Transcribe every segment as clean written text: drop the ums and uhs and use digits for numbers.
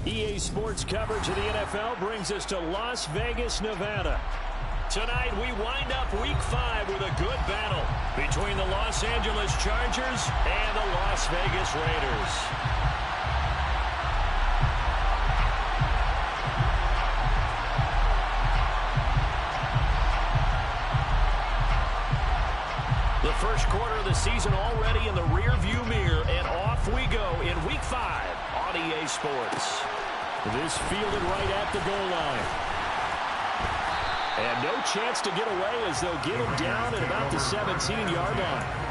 EA Sports coverage of the NFL brings us to Las Vegas, Nevada. Tonight, we wind up Week 5 with a good battle between the Los Angeles Chargers and the Las Vegas Raiders. The first quarter of the season already in the rear-view mirror, and off we go in Week 5 on EA Sports. This fielded right at the goal line. And no chance to get away as they'll get him down at about the 17-yard line.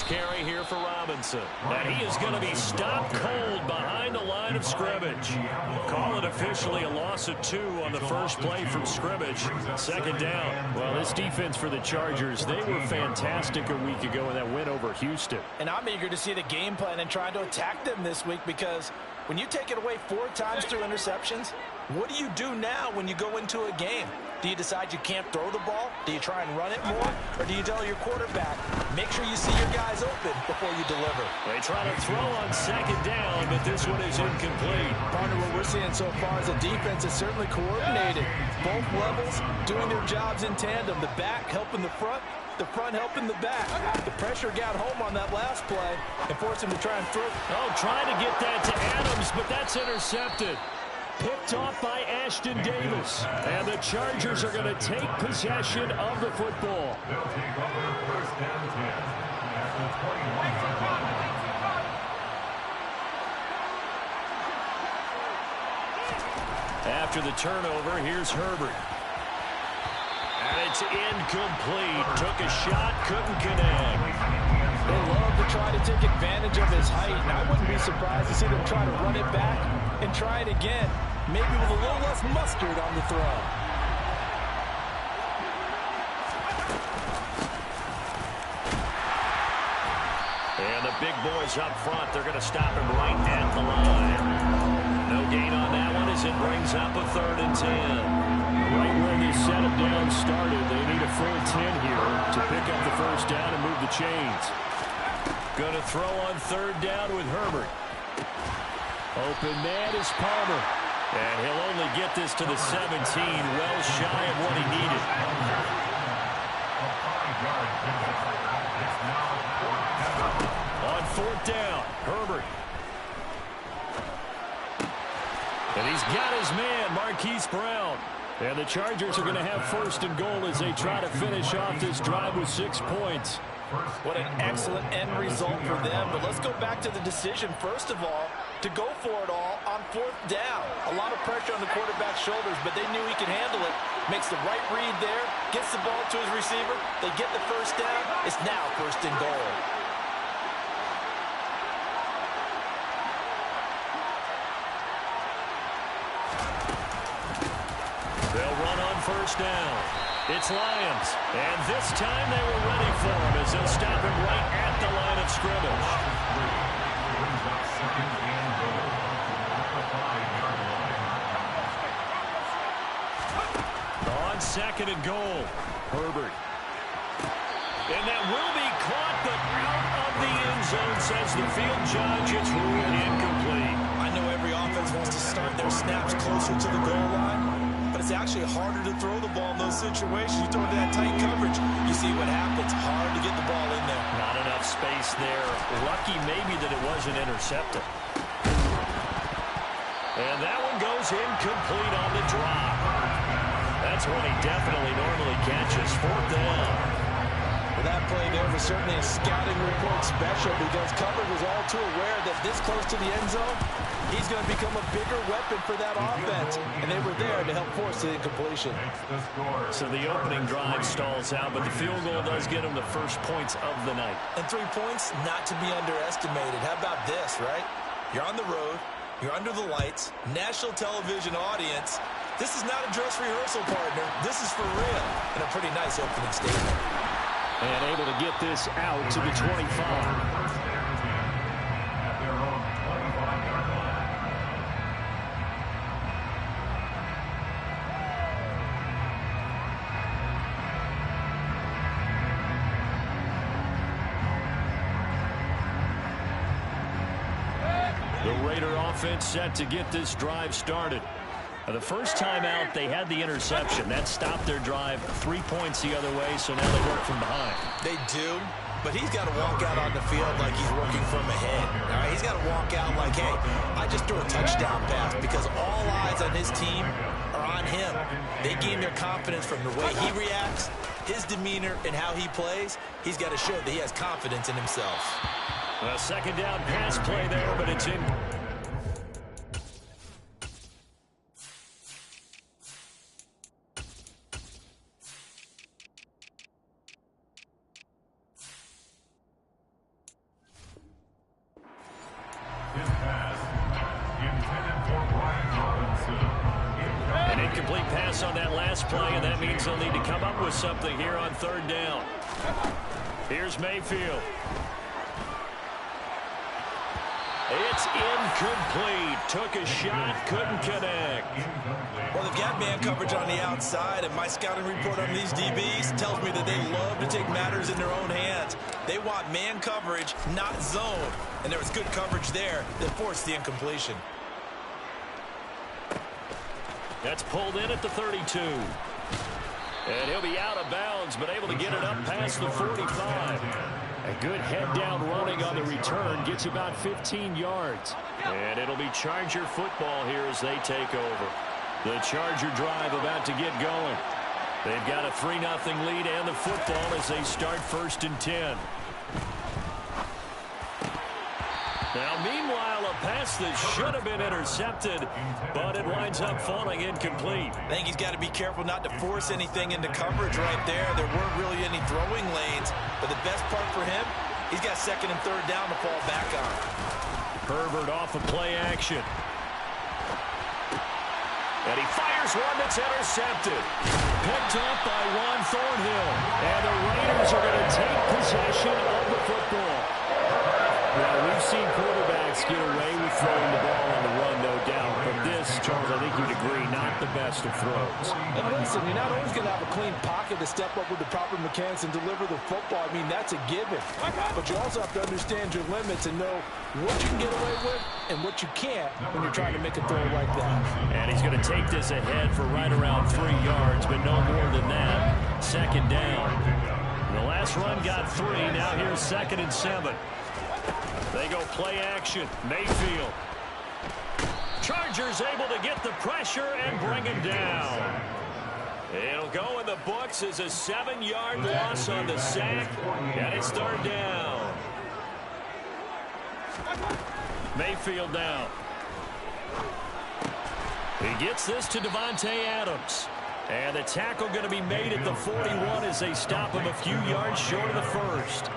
Carry here for Robinson. And he is going to be stopped cold behind the line of scrimmage. Call it officially a loss of 2 on the first play from scrimmage. Second down. Well, this defense for the Chargers, they were fantastic a week ago in that win over Houston. And I'm eager to see the game plan and trying to attack them this week, because when you take it away 4 times through interceptions, what do you do now when you go into a game? Do you decide you can't throw the ball? Do you try and run it more? Or do you tell your quarterback, make sure you see your guys open before you deliver? They try to throw on second down, but this one is incomplete. Partner, what we're seeing so far is a defense is certainly coordinated. Both levels doing their jobs in tandem. The back helping the front helping the back. The pressure got home on that last play and forced him to try and throw. Oh, trying to get that to Adams, but that's intercepted. Picked off by Ashton Davis. And the Chargers are going to take possession of the football. After the turnover, here's Herbert. And it's incomplete. Took a shot, couldn't connect. They love to try to take advantage of his height, and I wouldn't be surprised to see them try to run it back and try it again, maybe with a little less mustard on the throw. And the big boys up front, they're going to stop him right at the line. No gain on that one as it brings up a 3rd and 10. Right where they set him down started, they need a full 10 here to pick up the first down and move the chains. Going to throw on 3rd down with Herbert. Open man is Palmer. And he'll only get this to the 17, well shy of what he needed. On 4th down, Herbert. And he's got his man, Marquise Brown. And the Chargers are going to have 1st and goal as they try to finish off this drive with 6 points. What an excellent end result for them. But let's go back to the decision, first of all, to go for it all on 4th down. A lot of pressure on the quarterback's shoulders, but they knew he could handle it. Makes the right read there, gets the ball to his receiver. They get the first down. It's now 1st and goal. They'll run on 1st down. It's Lions, and this time they were ready for him as they'll stop him right at the line of scrimmage. On 2nd and goal, Herbert. And that will be caught, but out of the end zone, says the field judge. It's ruled incomplete. I know every offense wants to start their snaps closer to the goal line, but it's actually harder to throw the ball in those situations. You throw into that tight coverage, you see what happens. Hard to get the ball in there. Not enough space there. Lucky maybe that it wasn't intercepted. And that one goes incomplete on the drop. That's one he definitely normally catches. 4th down. That play there was certainly a scouting report special because cover was all too aware that this close to the end zone, he's going to become a bigger weapon for that offense. And they were there to help force the incompletion. So the opening drive stalls out, but the field goal does get him the first points of the night. And 3 points, not to be underestimated. How about this, right? You're on the road. You're under the lights. National television audience. This is not a dress rehearsal, partner. This is for real. And a pretty nice opening statement. And able to get this out to the 25. The Raider offense set to get this drive started. The first time out, they had the interception. That stopped their drive 3 points the other way, so now they work from behind. They do, but he's got to walk out on the field like he's working from ahead. All right? He's got to walk out like, hey, I just threw a touchdown pass because all eyes on his team are on him. They gain their confidence from the way he reacts, his demeanor, and how he plays. He's got to show that he has confidence in himself. A second down pass play there, but it's in. An incomplete pass on that last play, and that means they'll need to come up with something here on third down. Here's Mayfield. It's incomplete. Took a shot, couldn't connect. Well, they've got man coverage on the outside, and my scouting report on these DBs tells me that they love to take matters in their own hands. They want man coverage, not zone. And there was good coverage there that forced the incompletion. That's pulled in at the 32. And he'll be out of bounds, but able to get it up past the 45. A good head-down running on the return. Gets about 15 yards. And it'll be Charger football here as they take over. The Charger drive about to get going. They've got a 3-0 lead and the football as they start 1st and 10. Now, meanwhile, a pass that should have been intercepted, but it winds up falling incomplete. I think he's got to be careful not to force anything into coverage right there. There weren't really any throwing lanes, but the best part for him, he's got 2nd and 3rd down to fall back on. Herbert off of play action. And he fires one that's intercepted. Picked up by Juan Thornhill. And the Raiders are going to take possession of the football. Well, we've seen quarterbacks get away with throwing the ball on the run, no doubt. But this, Charles, I think you'd agree, not the best of throws. And listen, you're not always going to have a clean pocket to step up with the proper mechanics and deliver the football. I mean, that's a given. But you also have to understand your limits and know what you can get away with and what you can't when you're trying to make a throw like that. And he's going to take this ahead for right around 3 yards, but no more than that. 2nd down. The last run got 3. Now here's 2nd and 7. They go play action. Mayfield. Chargers able to get the pressure and bring him down. It'll go in the books as a 7-yard loss on the sack, and it's 3rd down. Mayfield down. He gets this to Davante Adams. And the tackle going to be made at the 41 as they stop him a few yards short of the 1st.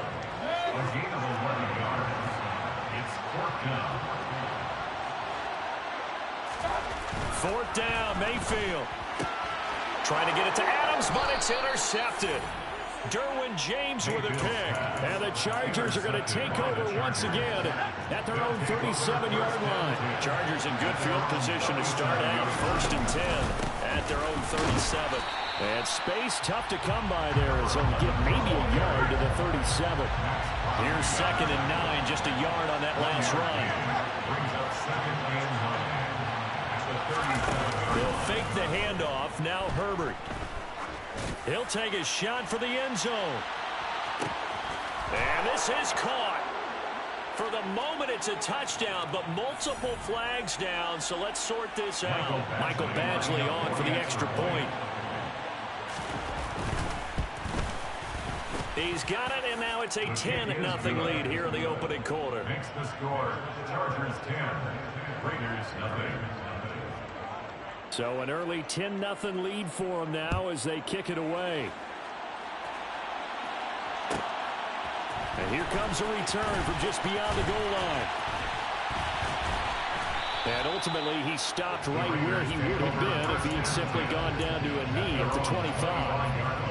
Fourth down, Mayfield. Trying to get it to Adams, but it's intercepted. Derwin James with a pick. And the Chargers are going to take over once again at their own 37-yard line. Chargers in good field position to start out 1st and 10 at their own 37. And space tough to come by there as they'll get maybe a yard to the 37. Here's 2nd and 9, just a yard on that last run. They'll fake the handoff. Now Herbert. He'll take a shot for the end zone. And this is caught. For the moment, it's a touchdown, but multiple flags down, so let's sort this out. Michael Badgley on for the extra point. He's got it, and now it's a 10-0 lead here in the opening quarter. Makes the score. Chargers 10, Raiders nothing. So an early 10-0 lead for them now as they kick it away. And here comes a return from just beyond the goal line. And ultimately, he stopped right where he would have been if he had simply gone down to a knee at the 25.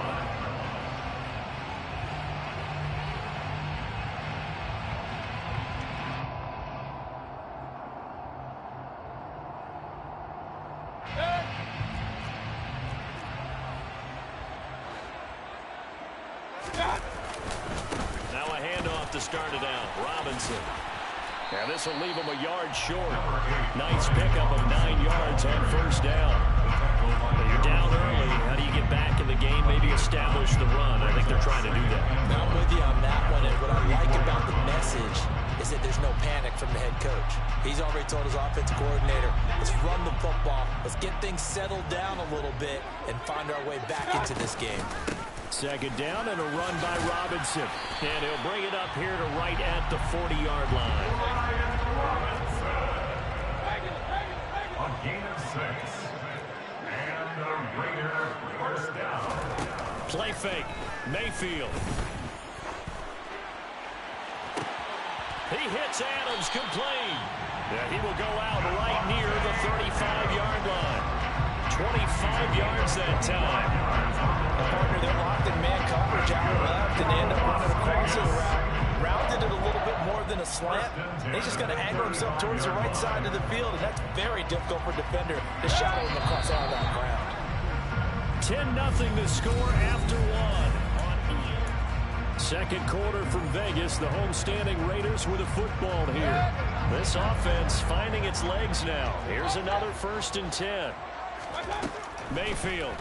To start it out, Robinson. And this will leave him a yard short. Nice pickup of 9 yards on first down. But you're down early. How do you get back in the game? Maybe establish the run. I think they're trying to do that. I'm with you on that one. And what I like about the message is that there's no panic from the head coach. He's already told his offensive coordinator, let's run the football. Let's get things settled down a little bit and find our way back into this game. Second down and a run by Robinson. And he'll bring it up here to right at the 40-yard line. A gain of 6. And the Raiders first down. Play fake. Mayfield. He hits Adams complete. Yeah, he will go out right near the 35-yard line. 25 yards that time. Partner, they're locked in man coverage out left, and they end up running a crossing route. Rounded it a little bit more than a slant. He's just going to angle himself towards the right side of the field, and that's very difficult for a defender to shadow him across all that ground. 10-0 the score after one. Second quarter from Vegas. The homestanding Raiders with a football here. This offense finding its legs now. Here's another 1st and 10. Mayfield.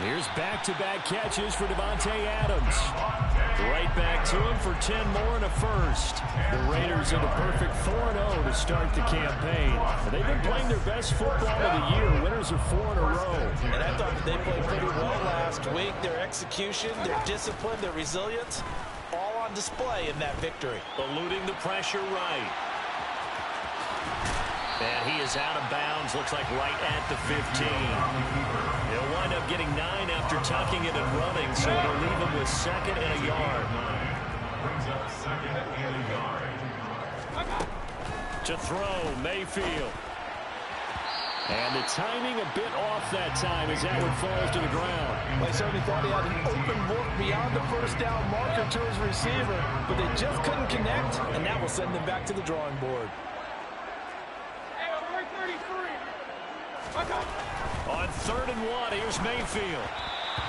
Here's back-to-back catches for Davante Adams. Right back to him for 10 more and a first. The Raiders in a perfect 4-0 to start the campaign. They've been playing their best football of the year. Winners of 4 in a row. And I thought that they played pretty well last week. Their execution, their discipline, their resilience, all on display in that victory. Eluding the pressure right. And he is out of bounds, looks like right at the 15. He'll wind up getting 9 after tucking it and running, so it'll leave him with 2nd and a yard. Brings up 2nd and a yard. To throw, Mayfield. And the timing a bit off that time as that one falls to the ground. They certainly thought he had an open look beyond the first down marker to his receiver, but they just couldn't connect, and that will send them back to the drawing board. On 3rd and 1, here's Mayfield.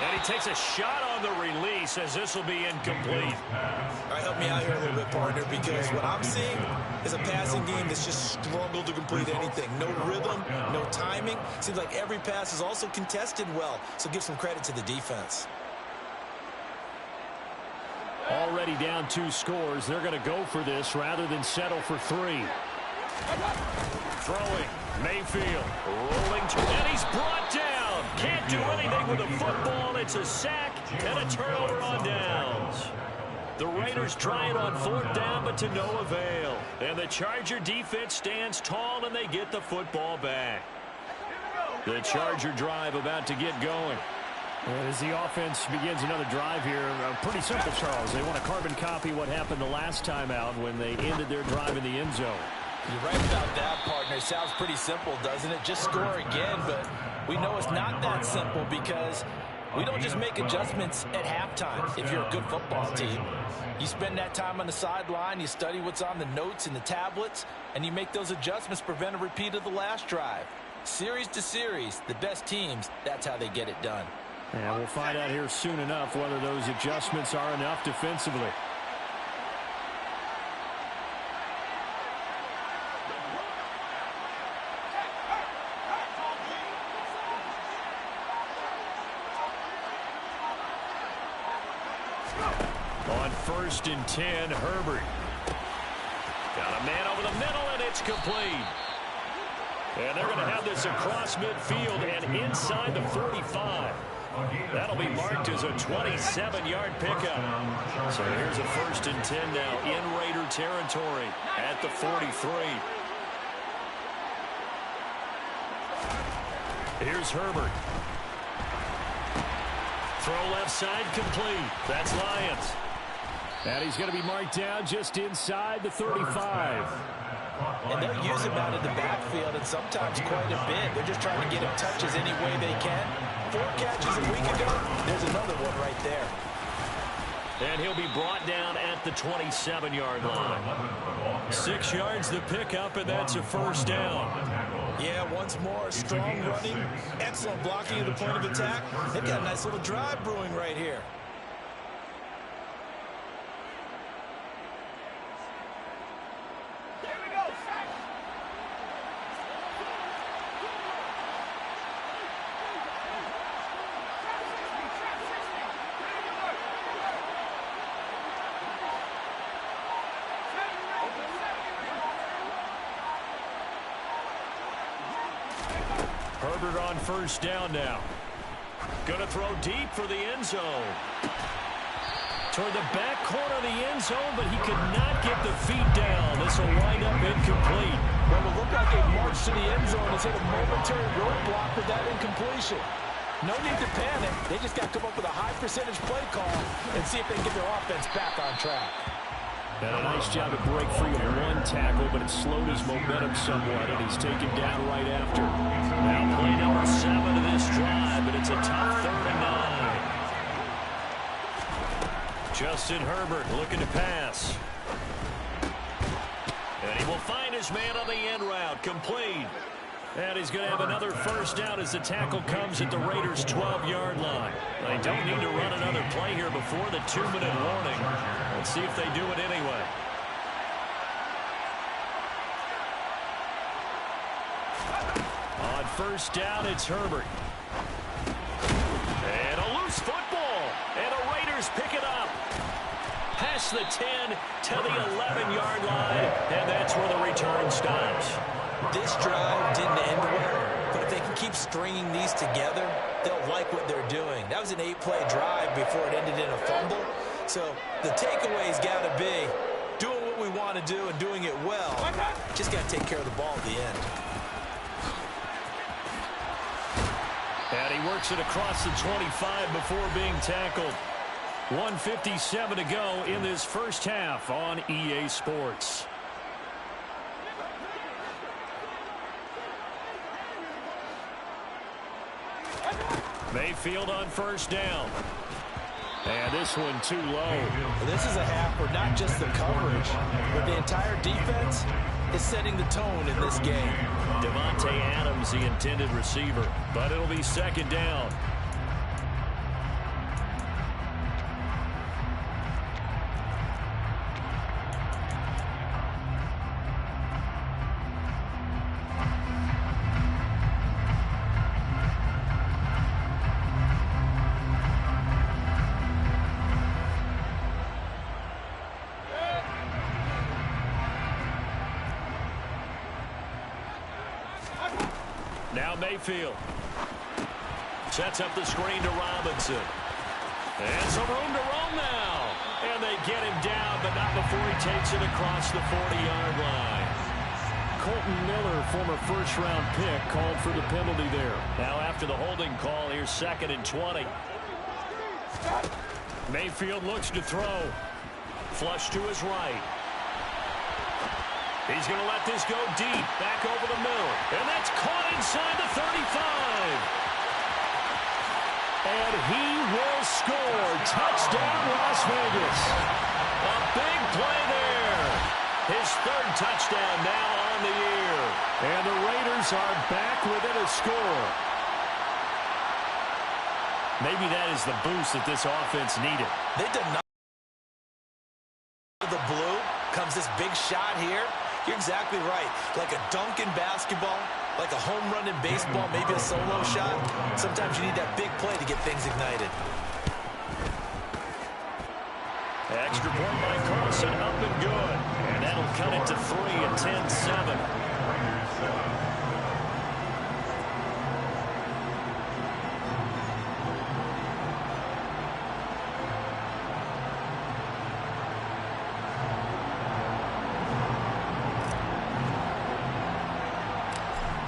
And he takes a shot on the release as this will be incomplete. All right, help me out here a little bit, partner, because what I'm seeing is a passing game that's just struggled to complete anything. No rhythm, no timing. Seems like every pass is also contested well, so give some credit to the defense. Already down 2 scores. They're going to go for this rather than settle for 3. Throwing. Mayfield rolling, and he's brought down. Can't do anything with the football. It's a sack and a turnover on downs. The Raiders try it on 4th down, but to no avail. And the Charger defense stands tall, and they get the football back. The Charger drive about to get going. And as the offense begins another drive here, pretty simple, Charles. They want to carbon copy what happened the last time out when they ended their drive in the end zone. You're right about that, partner. Sounds pretty simple, doesn't it? Just score again, but we know it's not that simple because we don't just make adjustments at halftime if you're a good football team. You spend that time on the sideline, you study what's on the notes and the tablets, and you make those adjustments to prevent a repeat of the last drive. Series to series, the best teams, that's how they get it done. And we'll find out here soon enough whether those adjustments are enough defensively. On 1st and 10, Herbert. Got a man over the middle, and it's complete. And they're going to have this across midfield and inside the 45. That'll be marked as a 27-yard pickup. So here's a 1st and 10 now in Raider territory at the 43. Here's Herbert. Throw left side complete. That's Lions. And he's going to be marked down just inside the 35. And they'll use him out in the backfield, and sometimes quite a bit. They're just trying to get him touches any way they can. 4 catches a week ago. There's another one right there. And he'll be brought down at the 27-yard line. 6 yards the pickup, and that's a 1st down. Yeah, once more, strong running, excellent blocking at the point of attack. They've got a nice little drive brewing right here. Herbert on 1st down now. Going to throw deep for the end zone. Toward the back corner of the end zone, but he could not get the feet down. This will wind up incomplete. Well, it looked like a march to the end zone has hit a momentary roadblock with that incompletion. No need to panic. They just got to come up with a high percentage play call and see if they can get their offense back on track. And a nice job to break free of 1 tackle, but it slowed his momentum somewhat, and he's taken down right after. Now play number 7 of this drive, but it's a tough 3rd and 9. Justin Herbert looking to pass. And he will find his man on the end route, complete. And he's going to have another 1st down as the tackle comes at the Raiders' 12-yard line. They don't need to run another play here before the 2-minute warning. Let's see if they do it anyway. On 1st down, it's Herbert. And a loose football. And the Raiders pick it up. Past the 10 to the 11-yard line. And that's where the return stops. This drive didn't end well, but if they can keep stringing these together, they'll like what they're doing. That was an 8-play drive before it ended in a fumble. So the takeaway's got to be doing what we want to do and doing it well. Just got to take care of the ball at the end. And he works it across the 25 before being tackled. 1:57 to go in this 1st half on EA Sports. Mayfield on 1st down. And this one too low. This is a half where not just the coverage, but the entire defense is setting the tone in this game. Devontae Adams, the intended receiver, but it'll be 2nd down. Now Mayfield sets up the screen to Robinson. And some room to roam now. And they get him down, but not before he takes it across the 40-yard line. Colton Miller, former 1st-round pick, called for the penalty there. Now after the holding call, here's 2nd and 20. Mayfield looks to throw. Flush to his right. He's going to let this go deep, back over the middle. And that's caught inside the 35. And he will score. Touchdown, Las Vegas. A big play there. His 3rd touchdown now on the year. And the Raiders are back within a score. Maybe that is the boost that this offense needed. They did not. The blue comes this big shot here. You're exactly right. Like a dunk in basketball, like a home run in baseball, maybe a solo shot. Sometimes you need that big play to get things ignited. Extra point by Carlson, up and good. And that'll cut it to 3 at 10-7.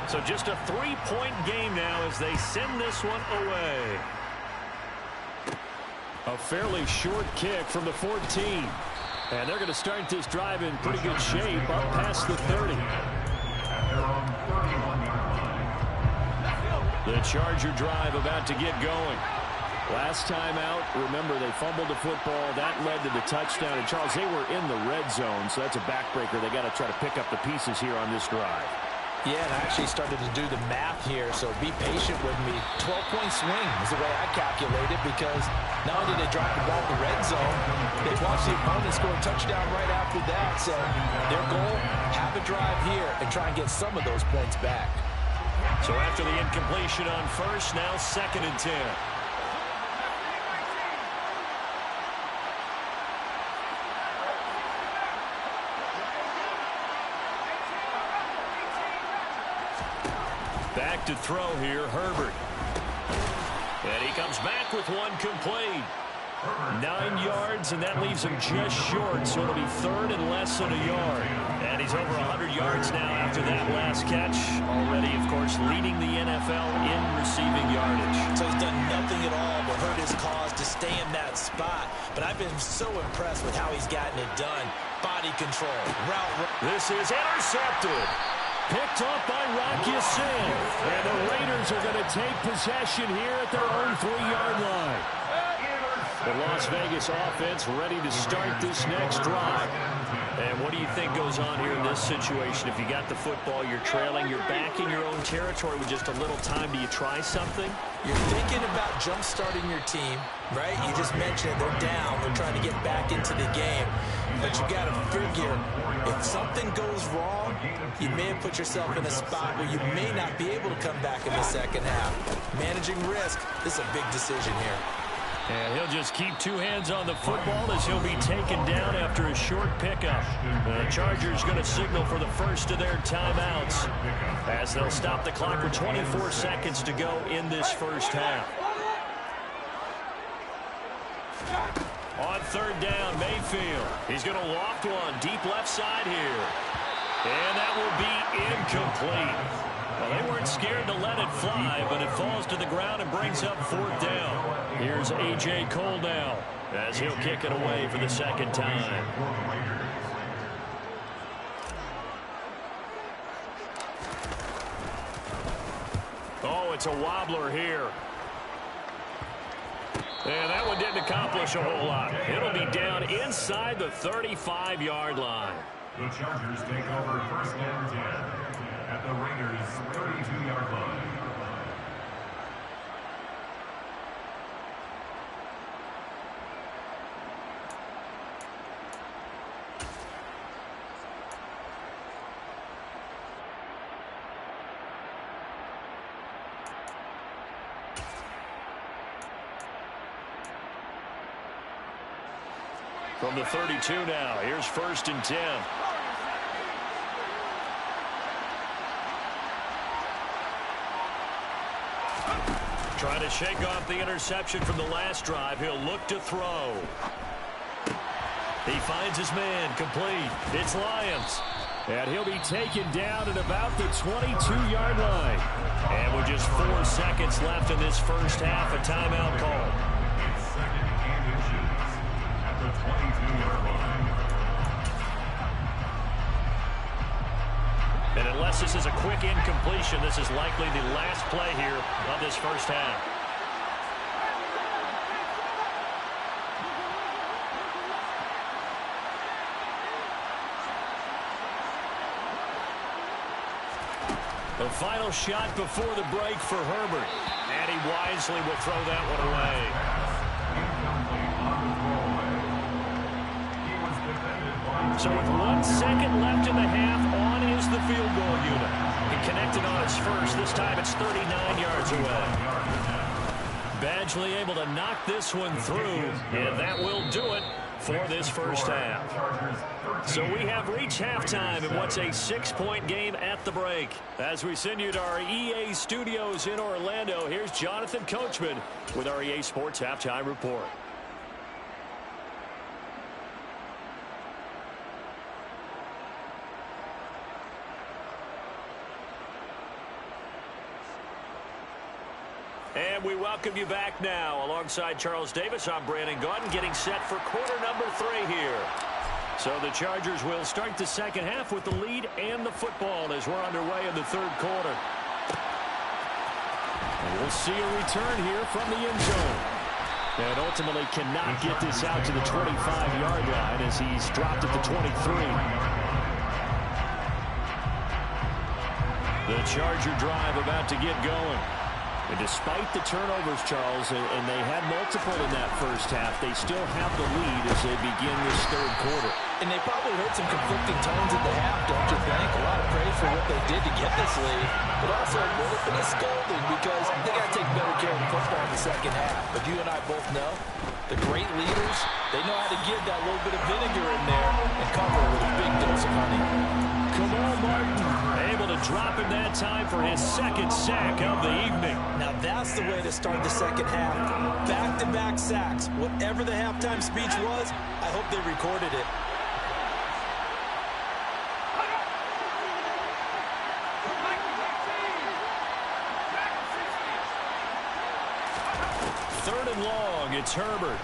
So just a 3-point game now as they send this one away. A fairly short kick from the 14. And they're going to start this drive in pretty good shape up past the 30. The Charger drive about to get going. Last time out, remember, they fumbled the football. That led to the touchdown. And, Charles, they were in the red zone, so that's a backbreaker. They got to try to pick up the pieces here on this drive. Yeah, and I actually started to do the math here, so be patient with me. 12-point swing is the way I calculate it, because not only did they drop the ball in the red zone, they watched the opponent score a touchdown right after that. So their goal, have a drive here and try and get some of those points back. So after the incompletion on first, now 2nd and 10. Back to throw here, Herbert. And he comes back with one complete. 9 yards, and that leaves him just short, so it'll be 3rd and less than a yard. And he's over 100 yards now after that last catch. Already, of course, leading the NFL in receiving yardage. So he's done nothing at all but hurt his cause to stay in that spot. But I've been so impressed with how he's gotten it done. Body control, route. This is intercepted. Picked up by Rocky Sin. And the Raiders are going to take possession here at their own 3-yard line. The Las Vegas offense ready to start this next drive. And what do you think goes on here in this situation? If you got the football, you're trailing, you're back in your own territory with just a little time. Do you try something? You're thinking about jump-starting your team, right? You just mentioned they're down. They're trying to get back into the game. But you got to figure, if something goes wrong, you may have put yourself in a spot where you may not be able to come back in the second half. Managing risk, this is a big decision here. And he'll just keep 2 hands on the football as he'll be taken down after a short pickup. The Chargers going to signal for the first of their timeouts as they'll stop the clock with 24 seconds to go in this first half. On 3rd down, Mayfield. He's going to loft one deep left side here. And that will be incomplete. Well, they weren't scared to let it fly, but it falls to the ground and brings up 4th down. Here's A.J. Cole now as he'll kick it away for the 2nd time. Oh, it's a wobbler here. And that one didn't accomplish a whole lot. It'll be down inside the 35-yard line. The Chargers take over 1st and 10 at the Raiders' 32-yard line. From the 32 now, here's 1st and 10. Trying to shake off the interception from the last drive. He'll look to throw. He finds his man, complete. It's Lyons. And he'll be taken down at about the 22-yard line. And with just 4 seconds left in this first half, a timeout call. At the 22-yard line. And unless this is a quick incompletion, this is likely the last play here of this first half. The final shot before the break for Herbert. And he wisely will throw that one away. So with 1 second left in the half, on is the field goal unit. He connected on his first. This time it's 39 yards away. Badgley able to knock this one through, and that will do it for this first half. So we have reached halftime in what's a 6-point game at the break. As we send you to our EA studios in Orlando, here's Jonathan Coachman with our EA Sports Halftime Report. And we welcome you back now. Alongside Charles Davis, I'm Brandon Gaudin, getting set for quarter number 3 here. So the Chargers will start the second half with the lead and the football as we're underway in the third quarter. And we'll see a return here from the end zone. And ultimately cannot get this out to the 25-yard line as he's dropped at the 23. The Charger drive about to get going. And despite the turnovers, Charles, and they had multiple in that first half, they still have the lead as they begin this third quarter. And they probably heard some conflicting tones at the half, don't you think? A lot of praise for what they did to get this lead, but also a little bit of scolding because they got to take better care of the football in the second half. But you and I both know the great leaders, they know how to give that little bit of vinegar in there and cover it with a big dose of honey. Kamal Martin able to drop him that time for his second sack of the evening. Now that's the way to start the second half. Back-to-back sacks. Whatever the halftime speech was, I hope they recorded it. Third and long, it's Herbert.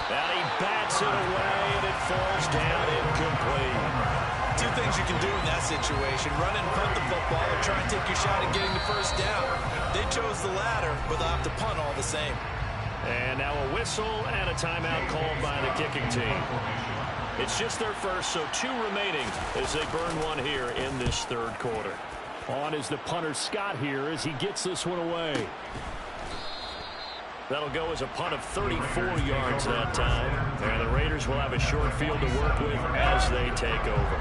And he bats it away, and it falls down incomplete. Two things you can do in that situation. Run and punt the football or try and take your shot at getting the first down. They chose the latter, but they'll have to punt all the same. And now a whistle and a timeout called by the kicking team. It's just their first, so 2 remaining as they burn one here in this third quarter. On is the punter Scott here as he gets this one away. That'll go as a punt of 34 yards that time. And the Raiders will have a short field to work with as they take over.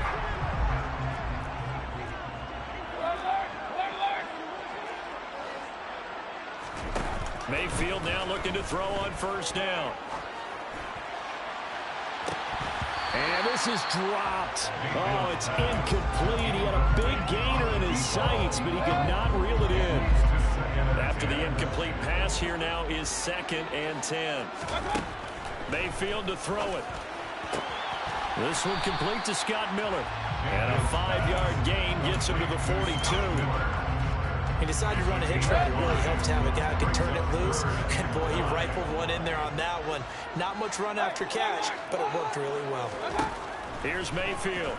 Mayfield now looking to throw on first down. And this is dropped. Oh, it's incomplete. He had a big gainer in his sights, but he could not reel it in. After the incomplete pass, here now is 2nd and 10. Mayfield to throw it. This one complete to Scott Miller. And a 5-yard gain gets him to the 42. He decided to run a hitch route. It really helped to have a guy who could turn it loose. And boy, he rifled one in there on that one. Not much run after catch, but it worked really well. Here's Mayfield.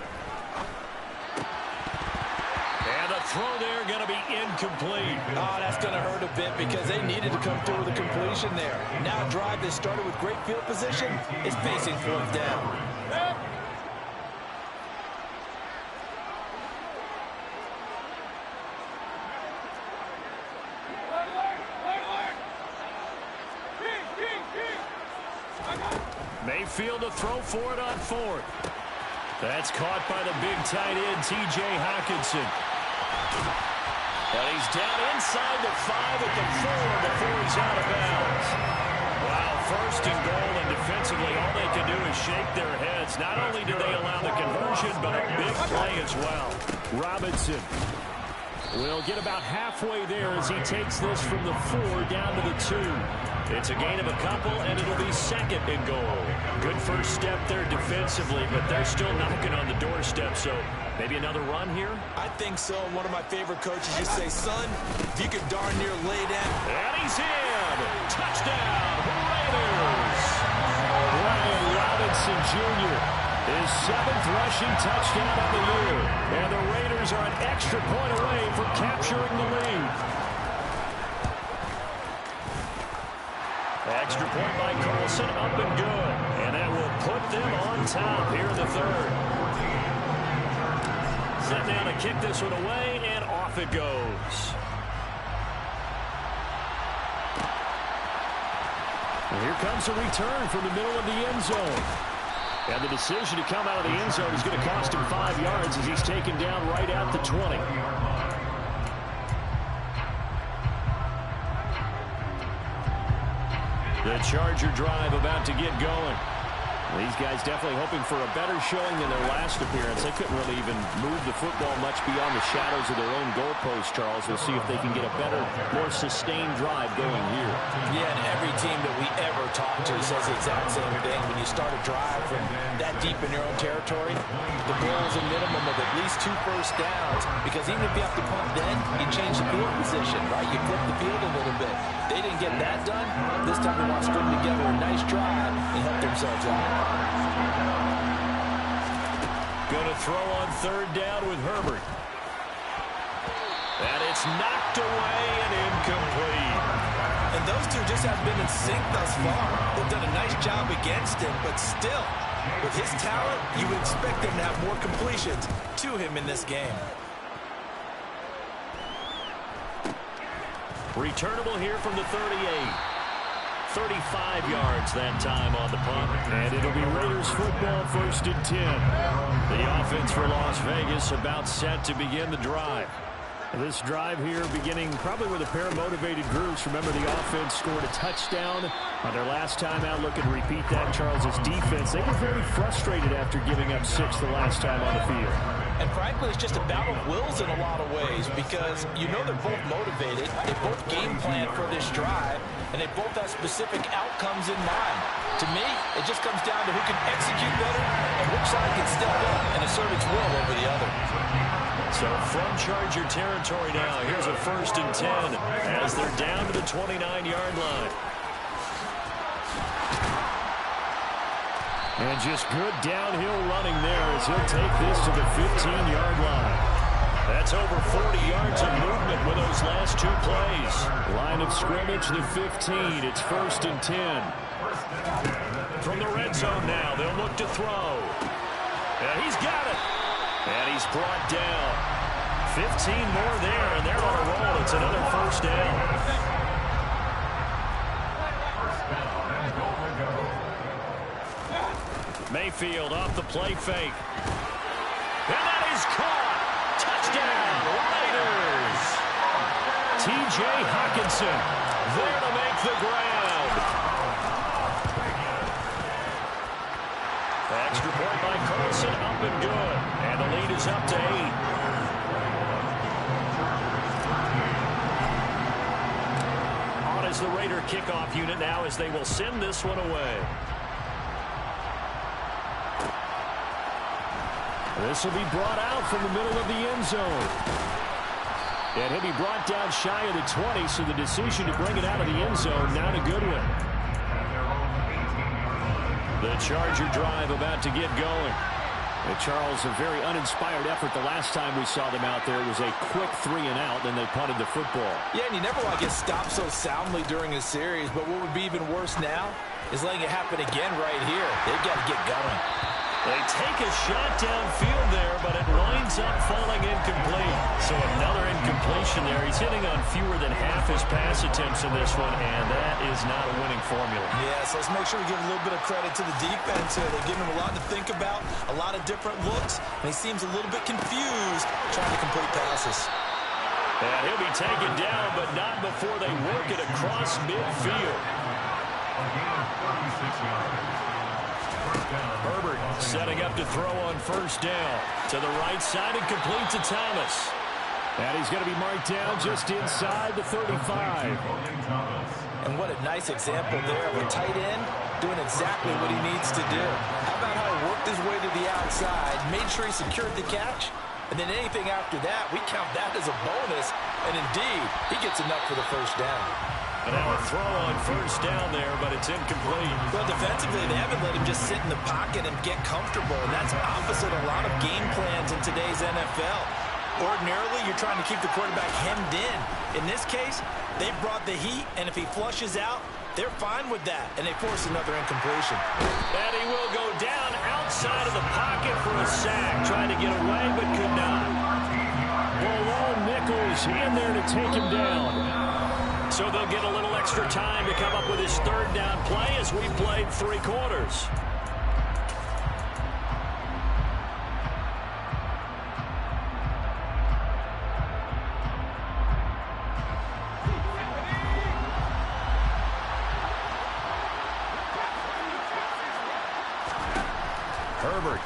And the throw there going to be incomplete. Oh, that's going to hurt a bit because they needed to come through with a completion there. Now a drive that started with great field position is facing 4th down. Mayfield to throw for it on 4th. That's caught by the big tight end, T.J. Hockenson. And he's down inside the 5 at the 4 before he's out of bounds. Wow, 1st and goal, and defensively all they can do is shake their heads. Not only did they allow the conversion, but a big play as well. Robinson will get about halfway there as he takes this from the 4 down to the 2. It's a gain of a couple, and it'll be 2nd and goal. Good first step there defensively, but they're still knocking on the doorstep, so maybe another run here? I think so. One of my favorite coaches just say, son, if you could darn near lay down. And he's in! Touchdown, Raiders! Brian Robinson Jr. his 7th rushing touchdown of the year. And the Raiders are an extra point away from capturing the lead. Extra point by Carlson, up and good. And that will put them on top here in the 3rd. Set down to kick this one away, and off it goes. And here comes a return from the middle of the end zone. And the decision to come out of the end zone is going to cost him 5 yards as he's taken down right at the 20. The Charger drive about to get going. These guys definitely hoping for a better showing than their last appearance. They couldn't really even move the football much beyond the shadows of their own goalpost, Charles. We'll see if they can get a better, more sustained drive going here. Yeah, and every team that we ever talk to says the exact same thing. When you start a drive from that deep in your own territory, the goal is a minimum of at least 2 first downs, because even if you have to punt then, you change the field position, right? You flip the field a little bit. They didn't get that done. This time they want to string together a nice drive and help themselves out. Going to throw on 3rd down with Herbert. And it's knocked away and incomplete. And those two just have been in sync thus far. They've done a nice job against him, but still, with his talent, you would expect him to have more completions to him in this game. Returnable here from the 38. 35 yards that time on the punt. And it'll be Raiders football, 1st and 10. The offense for Las Vegas about set to begin the drive. This drive here beginning probably with a pair of motivated groups. Remember, the offense scored a touchdown on their last time out. Looking to repeat that. Charles's defense, they were very frustrated after giving up 6 the last time on the field. And frankly, it's just a battle of wills in a lot of ways, because you know they're both motivated, they both game plan for this drive, and they both have specific outcomes in mind. To me, it just comes down to who can execute better and which side can step up and assert its will over the other. So from Charger territory now, here's a 1st and 10 as they're down to the 29-yard line. And just good downhill running there as he'll take this to the 15-yard line. That's over 40 yards of movement with those last 2 plays. Line of scrimmage, the 15. It's 1st and 10. From the red zone now, they'll look to throw. And he's got it. And he's brought down. 15 more there, and they're on a roll. It's another 1st down. Mayfield off the play fake. And that is caught. Touchdown, Raiders. T.J. Hockenson there to make the grab. The extra point by Carlson, up and good. And the lead is up to 8. On is the Raider kickoff unit now as they will send this one away. This will be brought out from the middle of the end zone. And he'll be brought down shy of the 20, so the decision to bring it out of the end zone, not a good one. The Charger drive about to get going. And Charles, a very uninspired effort the last time we saw them out there. It was a quick 3 and out, then they punted the football. Yeah, and you never want to get stopped so soundly during a series, but what would be even worse now is letting it happen again right here. They've got to get going. They take a shot downfield there, but it winds up falling incomplete. So another incompletion there. He's hitting on fewer than half his pass attempts in this one, and that is not a winning formula. Yeah, so let's make sure we give a little bit of credit to the defense here. They've given him a lot to think about, a lot of different looks, and he seems a little bit confused trying to complete passes. And he'll be taken down, but not before they work it across midfield. Herbert setting up to throw on 1st down. To the right side and complete to Thomas. And he's going to be marked down just inside the 35. And what a nice example there of a tight end doing exactly what he needs to do. How about how he worked his way to the outside, made sure he secured the catch, and then anything after that, we count that as a bonus. And indeed, he gets enough for the 1st down. And now a throw on 1st down there, but it's incomplete. Well, defensively, they haven't let him just sit in the pocket and get comfortable, and that's opposite a lot of game plans in today's NFL. Ordinarily, you're trying to keep the quarterback hemmed in. In this case, they brought the heat, and if he flushes out, they're fine with that, and they force another incompletion. And he will go down outside of the pocket for a sack, trying to get away, but could not. Bilal Nichols in there to take him down. So they'll get a little extra time to come up with his 3rd down play as we played 3 quarters. Herbert.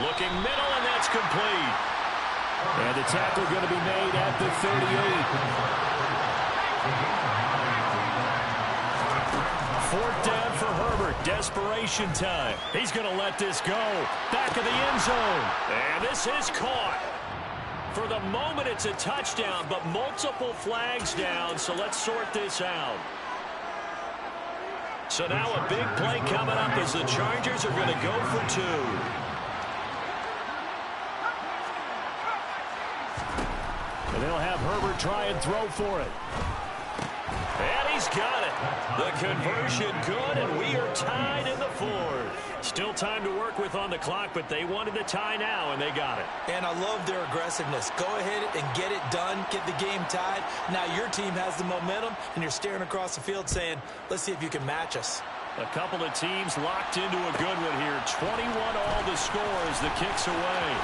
Looking middle, and that's complete. And the tackle going to be made at the 38. Fourth down for Herbert. Desperation time. He's going to let this go. Back of the end zone. And this is caught. For the moment, it's a touchdown, but multiple flags down, so let's sort this out. So now a big play coming up as the Chargers are going to go for 2. And they'll have Herbert try and throw for it. And he's got it. The conversion good, and we are tied in the 4th. Still time to work with on the clock, but they wanted the tie now, and they got it. And I love their aggressiveness. Go ahead and get it done. Get the game tied. Now your team has the momentum, and you're staring across the field saying, let's see if you can match us. A couple of teams locked into a good one here. 21 all the score as the kick's away.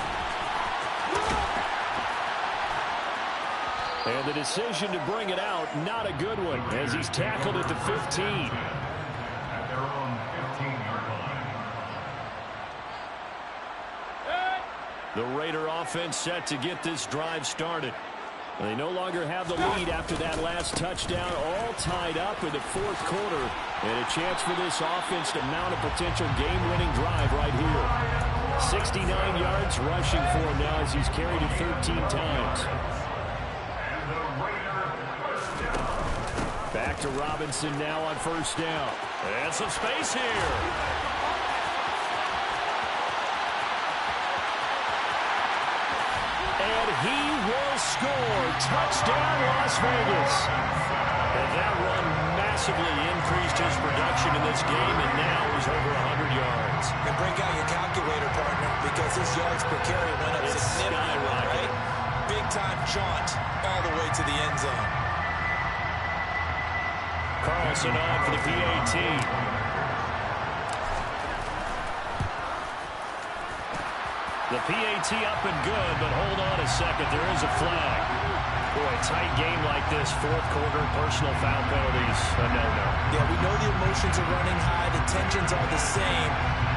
And the decision to bring it out, not a good one, as he's tackled at the 15. At their own 15-yard line. The Raider offense set to get this drive started. They no longer have the lead after that last touchdown, all tied up in the 4th quarter. And a chance for this offense to mount a potential game-winning drive right here. 69 yards rushing for him now as he's carried it 13 times. Back to Robinson now on first down. And some space here. And he will score. Touchdown, Las Vegas. And that run massively increased his production in this game, and now he's over 100 yards. And break out your calculator, partner, because his yards per carry went up significantly, right? Big-time jaunt all the way to the end zone. Carlson on for the PAT. The PAT up and good, but hold on a second. There is a flag. Boy, tight game like this, 4th quarter, personal foul penalties, a no-no. Yeah, we know the emotions are running high. The tensions are the same.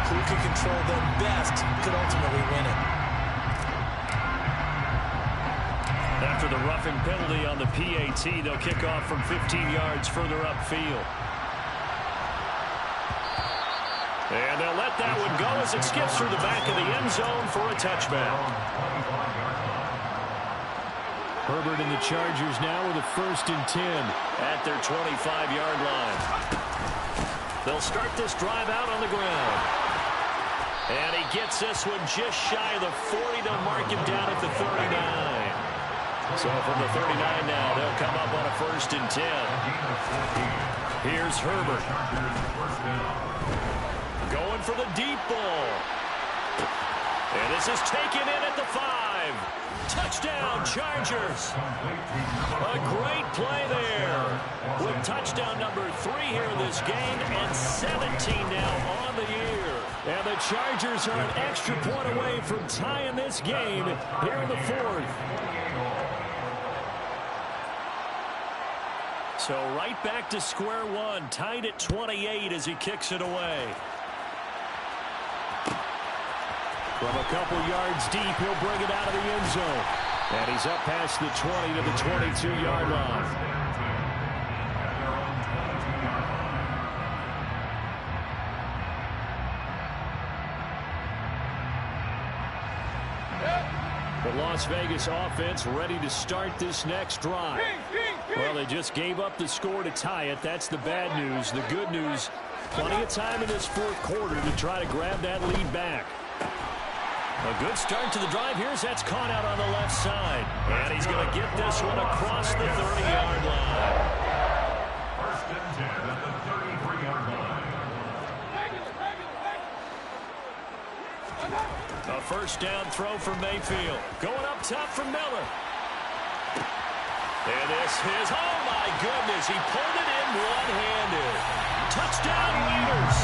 Who can control them best could ultimately win it. After the roughing penalty on the PAT, they'll kick off from 15 yards further upfield. And they'll let that one go as it skips through the back of the end zone for a touchback. Herbert and the Chargers now with a 1st and 10 at their 25-yard line. They'll start this drive out on the ground. And he gets this one just shy of the 40. They'll mark him down at the 39. So from the 39 now, they'll come up on a 1st and 10. Here's Herbert. Going for the deep ball. And this is taken in at the 5. Touchdown, Chargers. A great play there. With touchdown number 3 here in this game and 17 now on the year. And the Chargers are an extra point away from tying this game here in the 4th. So right back to square one, tied at 28 as he kicks it away. From a couple yards deep, he'll bring it out of the end zone. And he's up past the 20 to the 22-yard line. The Las Vegas offense ready to start this next drive. Well, they just gave up the score to tie it. That's the bad news. The good news, plenty of time in this 4th quarter to try to grab that lead back. A good start to the drive here as that's caught out on the left side. And he's going to get this one across the 30-yard line. 1st and 10 at the 33-yard line. A 1st down throw for Mayfield. Going up top for Miller. And this is, oh my goodness, he pulled it in one-handed. Touchdown Raiders.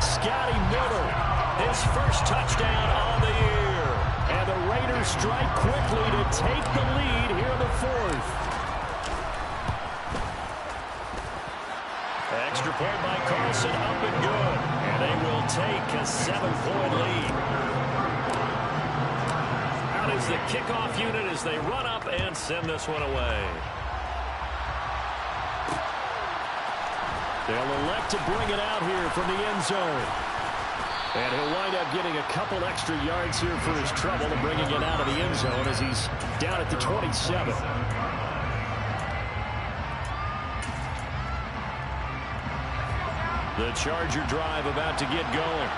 Scotty Miller, his 1st touchdown on the year. And the Raiders strike quickly to take the lead here in the 4th. Extra point by Carlson, up and good. And they will take a 7-point lead. Out is the kickoff unit as they run up and send this one away. They'll elect to bring it out here from the end zone. And he'll wind up getting a couple extra yards here for his trouble and bringing it out of the end zone as he's down at the 27. The Charger drive about to get going.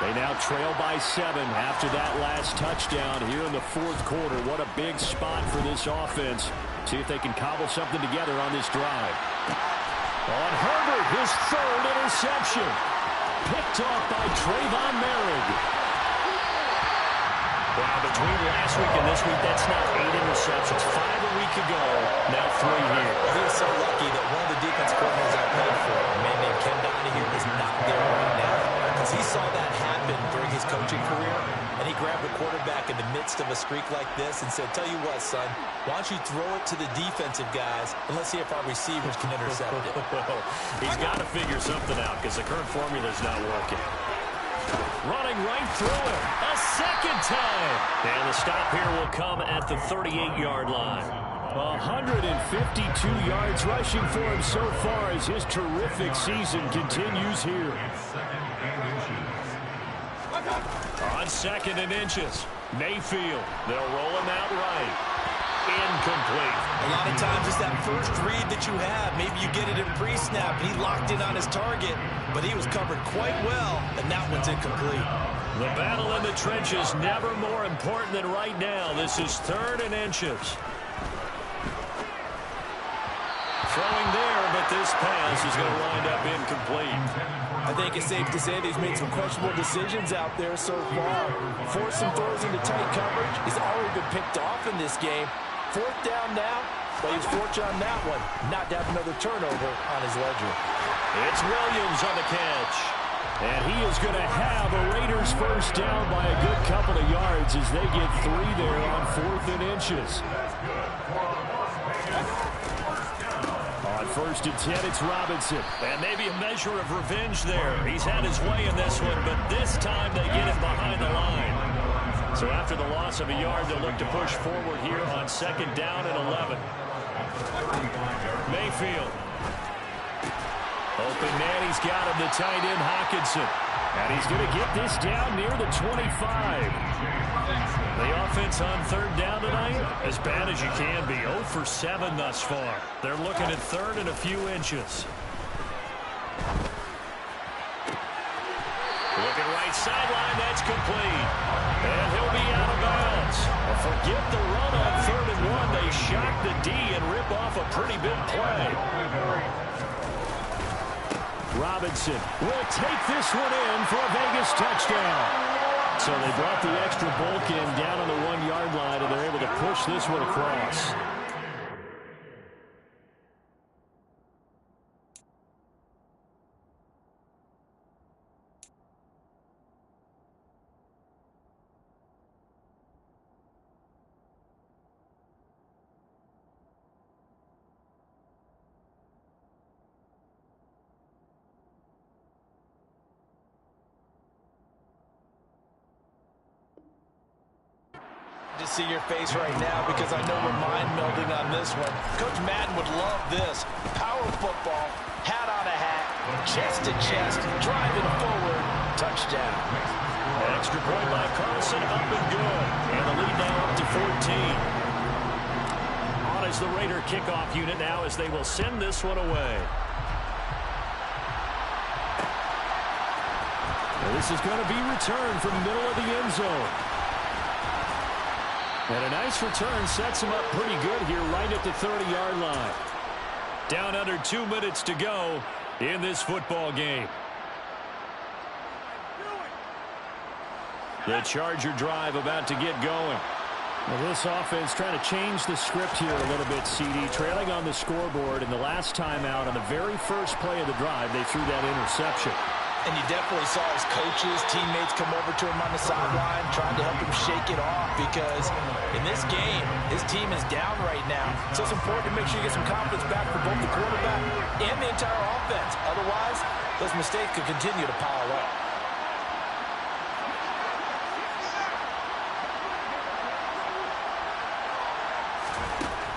They now trail by 7 after that last touchdown here in the fourth quarter. What a big spot for this offense. See if they can cobble something together on this drive. On Herbert, his third interception. Picked off by Trayvon Merrick. Wow, between last week and this week, that's now 8 interceptions. 5 a week ago, now 3 here. He is so lucky that one of the defense coordinators I played for, a man named Ken Donahue, is not there right now. Because he saw that happen during his coaching career, and he grabbed the quarterback in the midst of a streak like this and said, tell you what, son, why don't you throw it to the defensive guys, and let's see if our receivers can intercept it. He's got to figure something out because the current formula is not working. Running right through it a second time. And the stop here will come at the 38-yard line. 152 yards rushing for him so far as his terrific season continues here. On 2nd and inches, Mayfield. They'll roll him out right. Incomplete. A lot of times it's that first read that you have. Maybe you get it in pre-snap, and he locked in on his target, but he was covered quite well, and that one's incomplete. The battle in the trenches never more important than right now. This is 3rd and inches. Throwing there, but this pass is going to wind up incomplete. I think it's safe to say that he's made some questionable decisions out there so far. Forced some throws into tight coverage. He's already been picked off in this game. 4th down now, but he's fortunate on that one, not to have another turnover on his ledger. It's Williams on the catch. And he is going to have a Raiders first down by a good couple of yards as they get 3 there on 4th and inches. On 1st and 10, it's Robinson. And maybe a measure of revenge there. He's had his way in this one, but this time they get it behind the line. So after the loss of a yard, they'll look to push forward here on 2nd down and 11. Mayfield. Open man, he's got him, the tight end, Hockenson. And he's going to get this down near the 25. The offense on 3rd down tonight, as bad as you can be. 0 for 7 thus far. They're looking at 3rd and a few inches. Looking right sideline, that's complete. And he'll be out of bounds. Forget the run on 3rd and 1. They shock the D and rip off a pretty big play. Robinson will take this one in for a Vegas touchdown. So they brought the extra bulk in down on the 1-yard line, and they're able to push this one across. To see your face right now because I know we're mind-melding on this one. Coach Madden would love this. Power football, hat on a hat, chest to chest, driving forward, touchdown. Extra point by Carlson, up and good. And the lead now up to 14. On is the Raider kickoff unit now as they will send this one away. Well, this is going to be returned from the middle of the end zone. And a nice return sets him up pretty good here right at the 30-yard line. Down under 2 minutes to go in this football game. The Charger drive about to get going. Well, this offense trying to change the script here a little bit, CD. Trailing on the scoreboard, and the last time out on the very first play of the drive, they threw that interception. And you definitely saw his coaches, teammates come over to him on the sideline, trying to help him shake it off, because in this game, his team is down right now. So it's important to make sure you get some confidence back for both the quarterback and the entire offense. Otherwise, those mistakes could continue to pile up.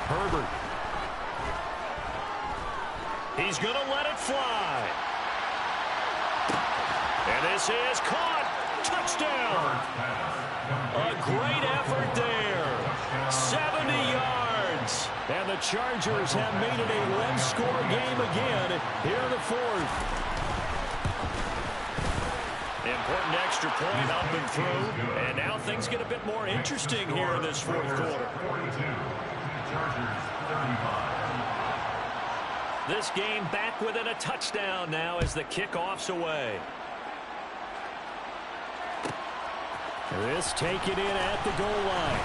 Herbert. He's going to let it fly. And this is caught. Touchdown. A great effort there. 70 yards. And the Chargers have made it a one-score game again here in the fourth. Important extra point up and through. And now things get a bit more interesting here in this fourth quarter. This game back within a touchdown now as the kickoff's away. This taken in at the goal line.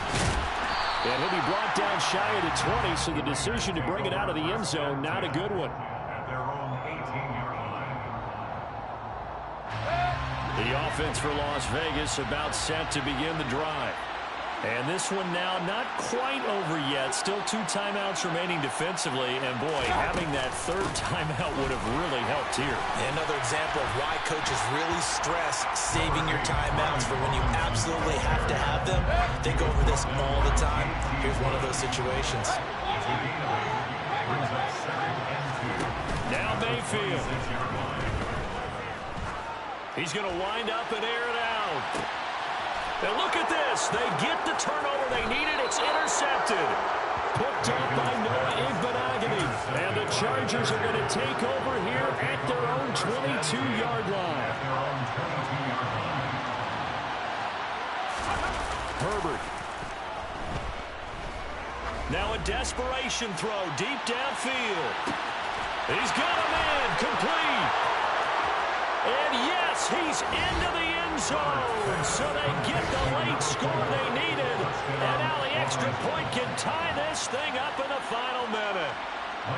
And he'll be brought down shy of the 20, so the decision to bring it out of the end zone, not a good one. At their own 18-yard line. The offense for Las Vegas about set to begin the drive. And this one now not quite over yet. Still 2 timeouts remaining defensively. And, boy, having that third timeout would have really helped here. Another example of why coaches really stress saving your timeouts for when you absolutely have to have them. Think over this all the time. Here's one of those situations. Now Mayfield. He's going to wind up and air it out. And look at this. They get the turnover they needed. It's intercepted. Picked up by Noah Igbenogany. And the Chargers are going to take over here at their own 22-yard line. Herbert. Now a desperation throw deep downfield. He's got him in. Complete. And yes, he's into the end zone. So they get the late score they needed. And now the extra point can tie this thing up in the final minute.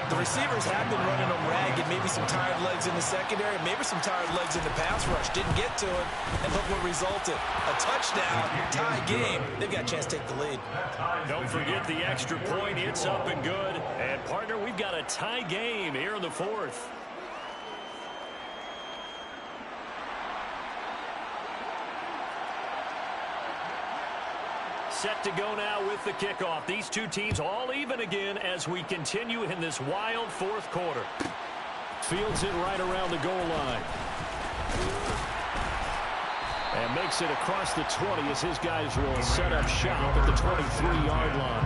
The receivers have been running them ragged. Maybe some tired legs in the secondary. Maybe some tired legs in the pass rush. Didn't get to it. And look what resulted. A touchdown, tie game. They've got a chance to take the lead. Don't forget the extra point. It's up and good. And, partner, we've got a tie game here in the fourth. Set to go now with the kickoff. These two teams all even again as we continue in this wild fourth quarter. Fields it right around the goal line. And makes it across the 20 as his guys will set up shop at the 23-yard line.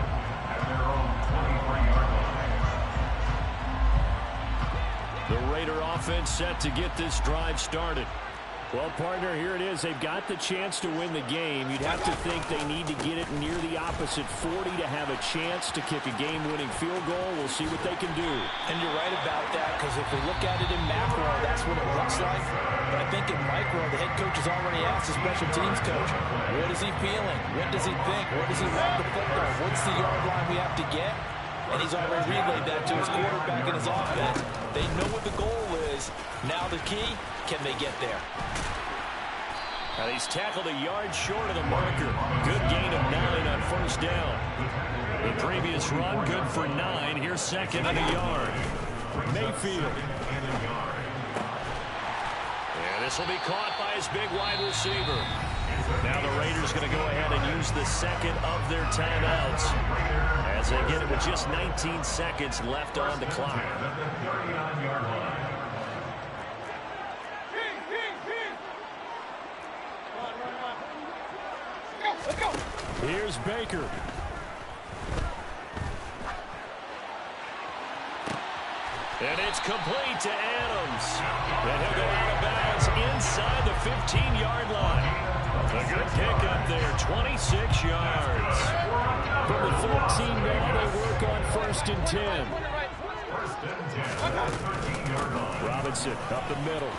The Raider offense set to get this drive started. Well, partner, here it is. They've got the chance to win the game. You'd have to think they need to get it near the opposite 40 to have a chance to kick a game-winning field goal. We'll see what they can do. And you're right about that, because if we look at it in macro, that's what it looks like. But I think in micro, the head coach has already asked the special teams coach, what is he feeling? What does he think? What does he want the football? What's the yard line we have to get? And he's already relayed that to his quarterback and his offense. They know what the goal is. Now the key, can they get there? Now he's tackled a yard short of the marker. Good gain of 9 on first down. The previous run, good for 9. Here's second and a yard. Mayfield. And this will be caught by his big wide receiver. Now the Raiders going to go ahead and use the second of their timeouts as they get it with just 19 seconds left on the clock. Here's Baker. And it's complete to Adams. And he'll go out of bounds inside the 15-yard line. A good pickup there, 26 yards. From the 14 now, they work on 1st and 10. Robinson up the middle.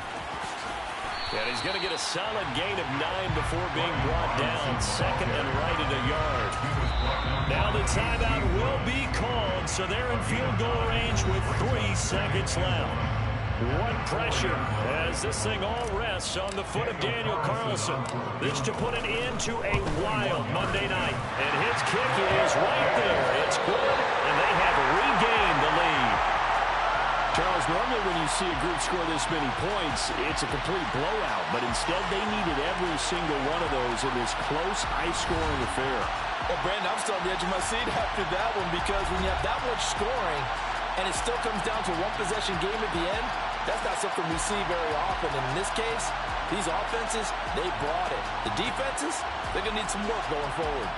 And he's going to get a solid gain of 9 before being brought down. Second and right at a yard. Now the timeout will be called, so they're in field goal range with 3 seconds left. One pressure as this thing all rests on the foot of Daniel Carlson. This to put an end to a wild Monday night. And his kick is right there. It's good, and they have regained the lead. Charles, normally when you see a group score this many points, it's a complete blowout. But instead, they needed every single one of those in this close, high-scoring affair. Well, Brandon, I'm still on the edge of my seat after that one because when you have that much scoring and it still comes down to a one-possession game at the end, that's not something we see very often. And in this case, these offenses, they brought it. The defenses, they're going to need some work going forward.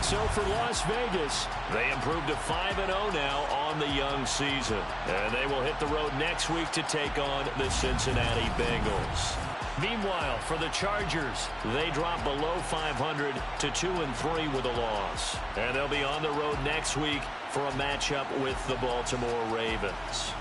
So for Las Vegas, they improved to 5-0 now on the young season. And they will hit the road next week to take on the Cincinnati Bengals. Meanwhile, for the Chargers, they drop below 500 to 2-3 with a loss. And they'll be on the road next week for a matchup with the Baltimore Ravens.